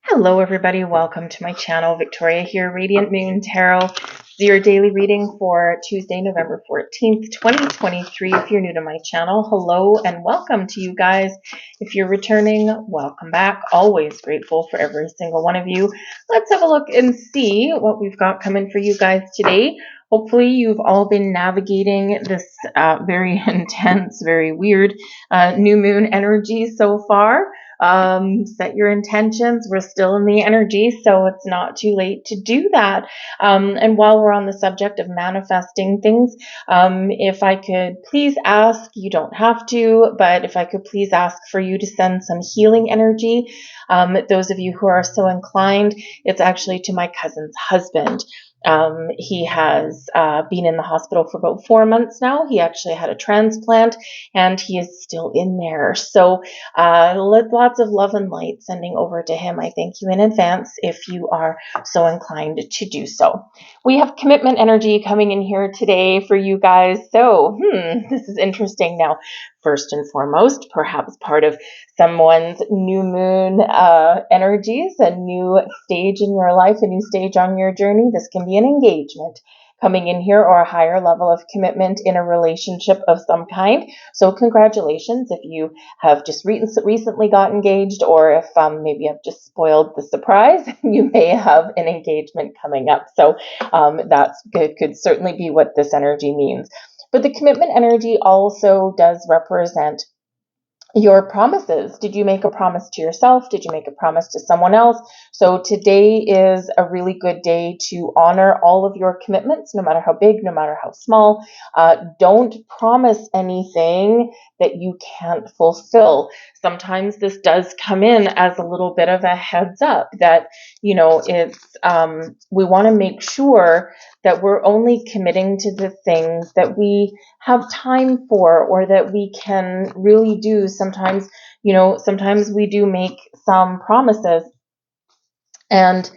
Hello everybody, welcome to my channel. Victoria here, Radiant Moon Tarot. This is your daily reading for Tuesday, November 14th, 2023. If you're new to my channel, hello and welcome to you guys. If you're returning, welcome back. Always grateful for every single one of you. Let's have a look and see what we've got coming for you guys today. Hopefully you've all been navigating this very intense, very weird new moon energy so far. Set your intentions. We're still in the energy, so it's not too late to do that. And while we're on the subject of manifesting things, if I could please ask, you don't have to, but if I could please ask for you to send some healing energy. Those of you who are so inclined, it's actually to my cousin's husband. He has been in the hospital for about 4 months now. He actually had a transplant and he is still in there. So lots of love and light sending over to him. I thank you in advance if you are so inclined to do so. We have commitment energy coming in here today for you guys. So this is interesting. Now, first and foremost, perhaps part of someone's new moon energies, a new stage in your life, a new stage on your journey. This can be an engagement coming in here or a higher level of commitment in a relationship of some kind. So congratulations if you have just recently got engaged, or if maybe I've just spoiled the surprise, you may have an engagement coming up. So that's good, could certainly be what this energy means. But the commitment energy also does represent your promises. Did you make a promise to yourself? Did you make a promise to someone else? So today is a really good day to honor all of your commitments, no matter how big, no matter how small. Don't promise anything that you can't fulfill. Sometimes this does come in as a little bit of a heads up that, it's, we want to make sure that we're only committing to the things that we have time for or that we can really do. Sometimes we do make some promises and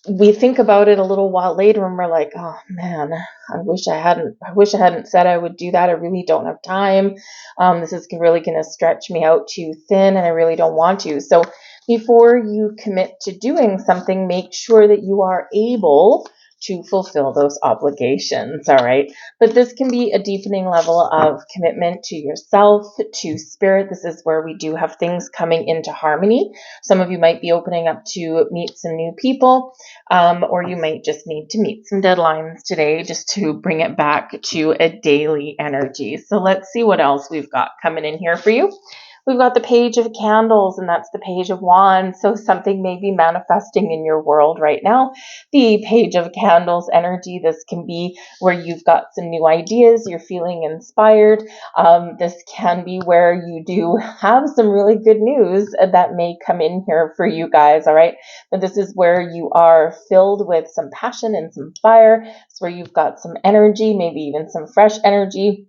we think about it a little while later and we're like, oh man, I wish I hadn't said I would do that. I really don't have time. This is really going to stretch me out too thin and I really don't want to. So before you commit to doing something, make sure that you are able to fulfill those obligations. All right. But this can be a deepening level of commitment to yourself, to spirit. This is where we do have things coming into harmony. Some of you might be opening up to meet some new people, or you might just need to meet some deadlines today just to bring it back to a daily energy. So let's see what else we've got coming in here for you. We've got the Page of Candles, and that's the Page of Wands. So something may be manifesting in your world right now. The Page of Candles energy, this can be where you've got some new ideas, you're feeling inspired. This can be where you do have some really good news that may come in here for you guys, all right? But this is where you are filled with some passion and some fire. It's where you've got some energy, maybe even some fresh energy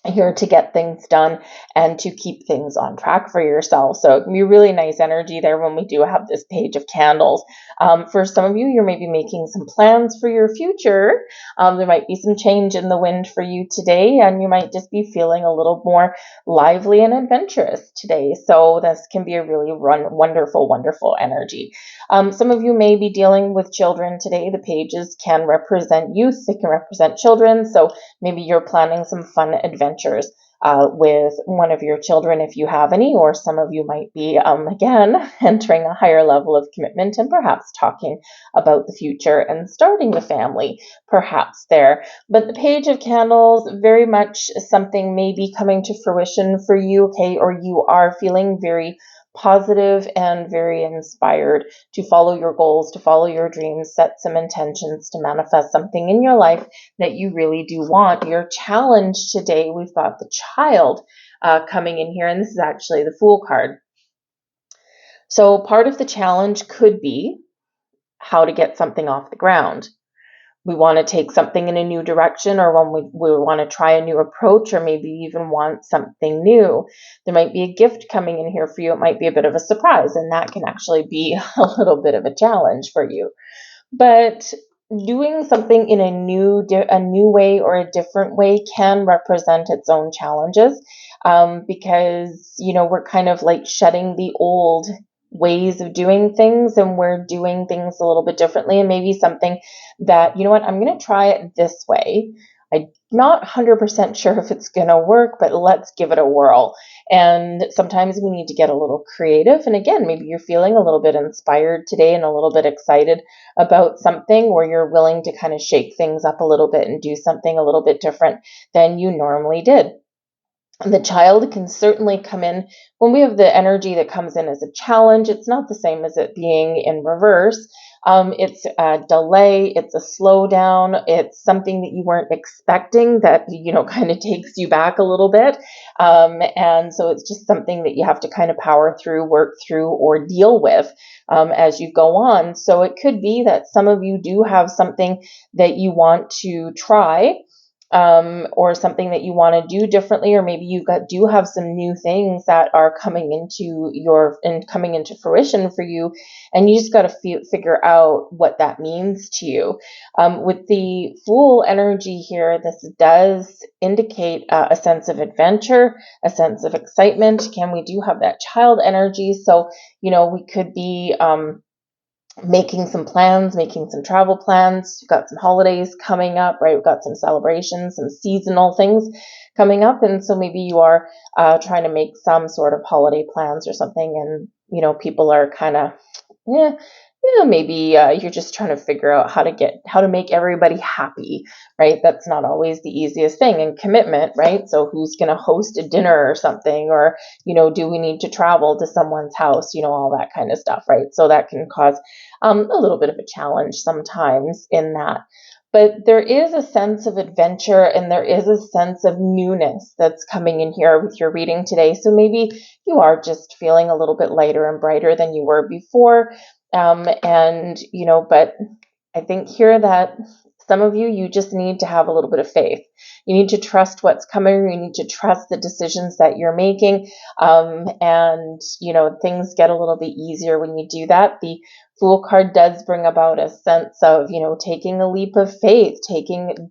here to get things done and to keep things on track for yourself. So it can be really nice energy there when we do have this Page of Candles. For some of you, you're maybe making some plans for your future. There might be some change in the wind for you today, and you might just be feeling a little more lively and adventurous today. So this can be a really wonderful, wonderful energy. Some of you may be dealing with children today. The pages can represent youth. They can represent children. So maybe you're planning some fun adventures with one of your children if you have any, or some of you might be, again, entering a higher level of commitment and perhaps talking about the future and starting the family, perhaps there. But the Page of Candles, very much something may be coming to fruition for you, okay, or you are feeling very positive and very inspired to follow your goals, to follow your dreams, set some intentions to manifest something in your life that you really do want. Your challenge today, we've got the Child coming in here, and this is actually the Fool card. So part of the challenge could be how to get something off the ground. We want to take something in a new direction, or when we want to try a new approach, or maybe even want something new. There might be a gift coming in here for you. It might be a bit of a surprise, and that can actually be a little bit of a challenge for you. But doing something in a new way or a different way can represent its own challenges, because we're kind of like shedding the old ways of doing things, and we're doing things a little bit differently, and maybe something that, you know what, I'm going to try it this way. I'm not 100% sure if it's going to work, but let's give it a whirl. And sometimes we need to get a little creative. And again, maybe you're feeling a little bit inspired today and a little bit excited about something where you're willing to kind of shake things up a little bit and do something a little bit different than you normally did. The child can certainly come in when we have the energy that comes in as a challenge. It's not the same as it being in reverse. It's a delay, it's a slowdown, it's something that you weren't expecting that, kind of takes you back a little bit. And so it's just something that you have to kind of power through, work through, or deal with as you go on. So it could be that some of you do have something that you want to try, or something that you want to do differently, or maybe you do have some new things that are coming into fruition for you, and you just got to figure out what that means to you. With the Fool energy here, this does indicate a sense of adventure, a sense of excitement. Again, we do have that child energy, so we could be making some plans, making some travel plans. We've got some holidays coming up, right? We've got some celebrations, some seasonal things coming up. And so maybe you are trying to make some sort of holiday plans or something. And, people are kind of, maybe you're just trying to figure out how to make everybody happy, right? That's not always the easiest thing. And commitment, right? So who's going to host a dinner or something, or, do we need to travel to someone's house, all that kind of stuff, right? So that can cause a little bit of a challenge sometimes in that. But there is a sense of adventure and there is a sense of newness that's coming in here with your reading today. So maybe you are just feeling a little bit lighter and brighter than you were before. But I think here that some of you just need to have a little bit of faith. You need to trust what's coming. You need to trust the decisions that you're making. Things get a little bit easier when you do that. The Fool card does bring about a sense of, taking a leap of faith,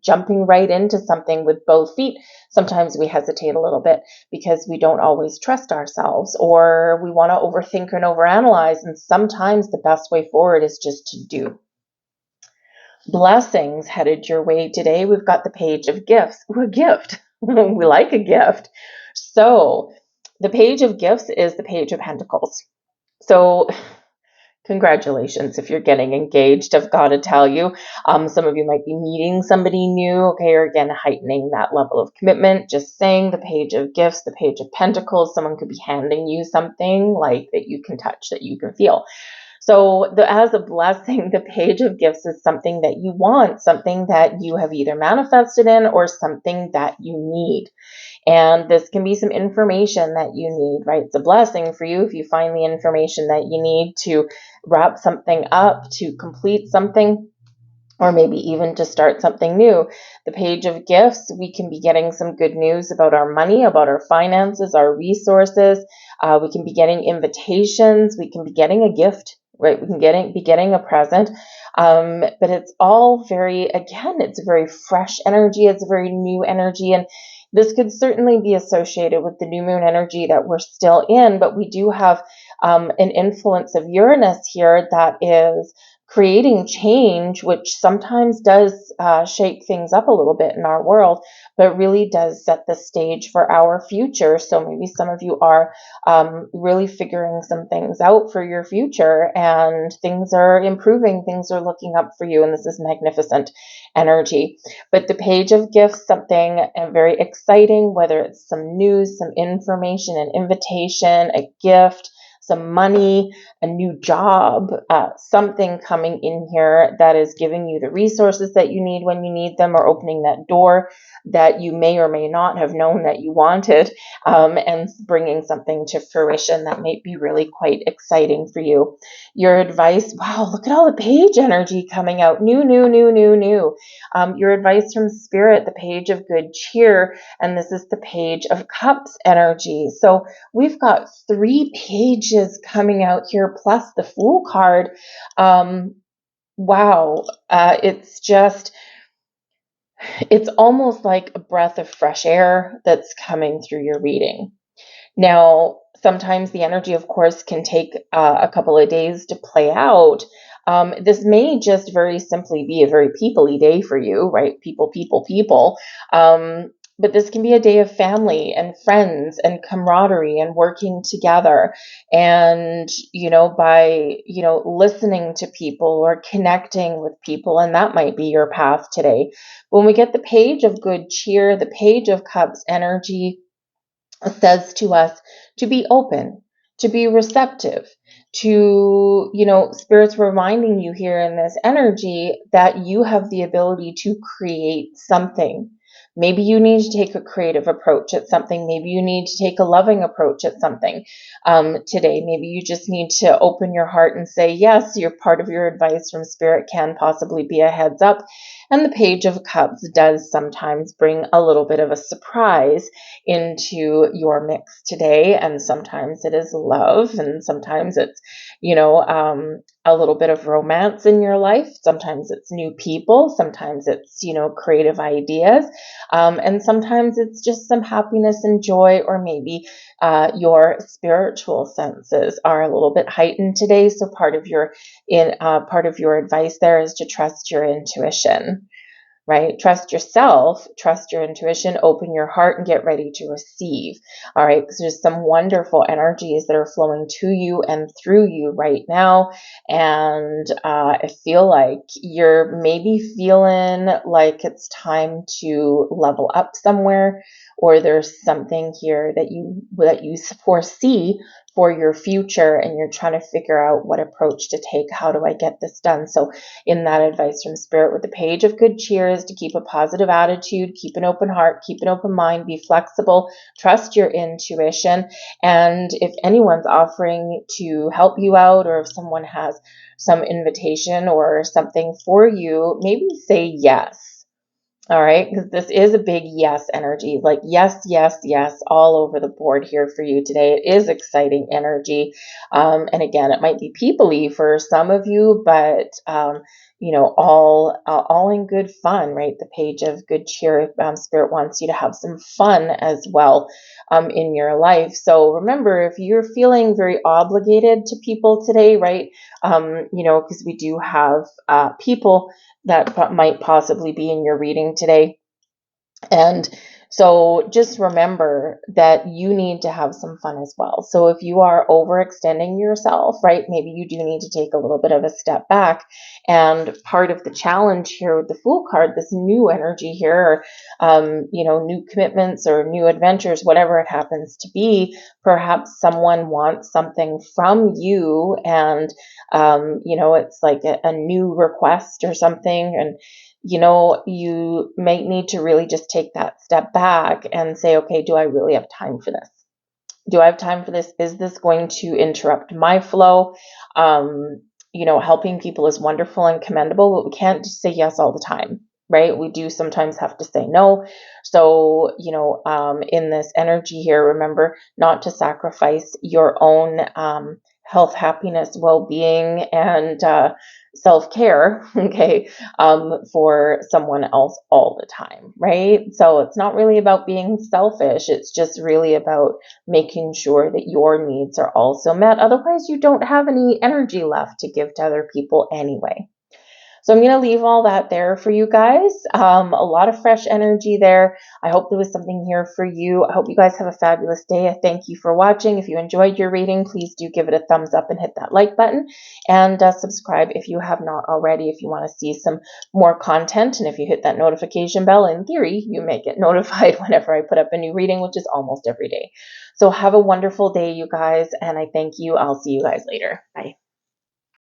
jumping right into something with both feet. Sometimes we hesitate a little bit because we don't always trust ourselves, or we want to overthink and overanalyze. And sometimes the best way forward is just to do. Blessings headed your way today. We've got the Page of Gifts. Ooh, a gift. We like a gift. So the Page of Gifts is the Page of Pentacles. So congratulations if you're getting engaged. I've got to tell you, some of you might be meeting somebody new, okay, or again, heightening that level of commitment. Just saying, the Page of Gifts, the Page of Pentacles, someone could be handing you something like that you can touch, that you can feel. So as a blessing, the Page of Gifts is something that you want, something that you have either manifested in or something that you need. And this can be some information that you need, right? It's a blessing for you if you find the information that you need to wrap something up, to complete something, or maybe even to start something new. The Page of Gifts, we can be getting some good news about our money, about our finances, our resources. We can be getting invitations. We can be getting a gift, right? We can be getting a present. But it's all it's a very fresh energy. It's a very new energy. And this could certainly be associated with the new moon energy that we're still in, but we do have an influence of Uranus here that is creating change, which sometimes does shake things up a little bit in our world, but really does set the stage for our future. So maybe some of you are really figuring some things out for your future, and things are improving, things are looking up for you, and this is magnificent energy. But the Page of Gifts, something very exciting, whether it's some news, some information, an invitation, a gift, some money, a new job, something coming in here that is giving you the resources that you need when you need them, or opening that door that you may or may not have known that you wanted, and bringing something to fruition that might be really quite exciting for you. Your advice, wow, look at all the page energy coming out. New. Your advice from Spirit, the Page of Good Cheer, and this is the Page of Cups energy. So we've got 3 pages coming out here, plus the Fool card. Wow. It's almost like a breath of fresh air that's coming through your reading. Now, sometimes the energy, of course, can take a couple of days to play out. This may just very simply be a very people-y day for you, right? People, people, people. But this can be a day of family and friends and camaraderie and working together. And, by, listening to people or connecting with people, and that might be your path today. When we get the Page of Good Cheer, the Page of Cups energy says to us to be open, to be receptive, to, Spirit's reminding you here in this energy that you have the ability to create something. Maybe you need to take a creative approach at something. Maybe you need to take a loving approach at something today. Maybe you just need to open your heart and say, yes, your part of your advice from Spirit can possibly be a heads up. And the Page of Cups does sometimes bring a little bit of a surprise into your mix today. And sometimes it is love, and sometimes it's, a little bit of romance in your life. Sometimes it's new people. Sometimes it's, creative ideas. And sometimes it's just some happiness and joy, or maybe your spiritual senses are a little bit heightened today. So part of your advice there is to trust your intuition. Right? Trust yourself, trust your intuition, open your heart, and get ready to receive. All right. Because there's some wonderful energies that are flowing to you and through you right now. And I feel like you're maybe feeling like it's time to level up somewhere, or there's something here that you foresee for your future, and you're trying to figure out what approach to take. How do I get this done? So in that advice from Spirit with the Page of Good Cheer is to keep a positive attitude, keep an open heart, keep an open mind, be flexible, trust your intuition. And if anyone's offering to help you out, or if someone has some invitation or something for you, maybe say yes. All right, because this is a big yes energy, like yes, yes, yes, all over the board here for you today. It is exciting energy. And again, it might be people-y for some of you, but, all in good fun, right? The Page of Good Cheer, Spirit wants you to have some fun as well in your life. So remember, if you're feeling very obligated to people today, right? Because we do have people that might possibly be in your reading today. And so just remember that you need to have some fun as well. So if you are overextending yourself, right, maybe you do need to take a little bit of a step back. And part of the challenge here with the Fool card, this new energy here, new commitments or new adventures, whatever it happens to be, perhaps someone wants something from you, and, it's like a new request or something. And you might need to really just take that step back and say, okay, do I really have time for this? Do I have time for this? Is this going to interrupt my flow? Helping people is wonderful and commendable, but we can't just say yes all the time, right? We do sometimes have to say no. So, in this energy here, remember not to sacrifice your own health, happiness, well-being, and self-care, okay, for someone else all the time, right? So it's not really about being selfish. It's just really about making sure that your needs are also met. Otherwise, you don't have any energy left to give to other people anyway. So I'm going to leave all that there for you guys. A lot of fresh energy there. I hope there was something here for you. I hope you guys have a fabulous day. I thank you for watching. If you enjoyed your reading, please do give it a thumbs up and hit that like button, and subscribe if you have not already, if you want to see some more content. And if you hit that notification bell, in theory, you may get notified whenever I put up a new reading, which is almost every day. So have a wonderful day, you guys, and I thank you. I'll see you guys later. Bye.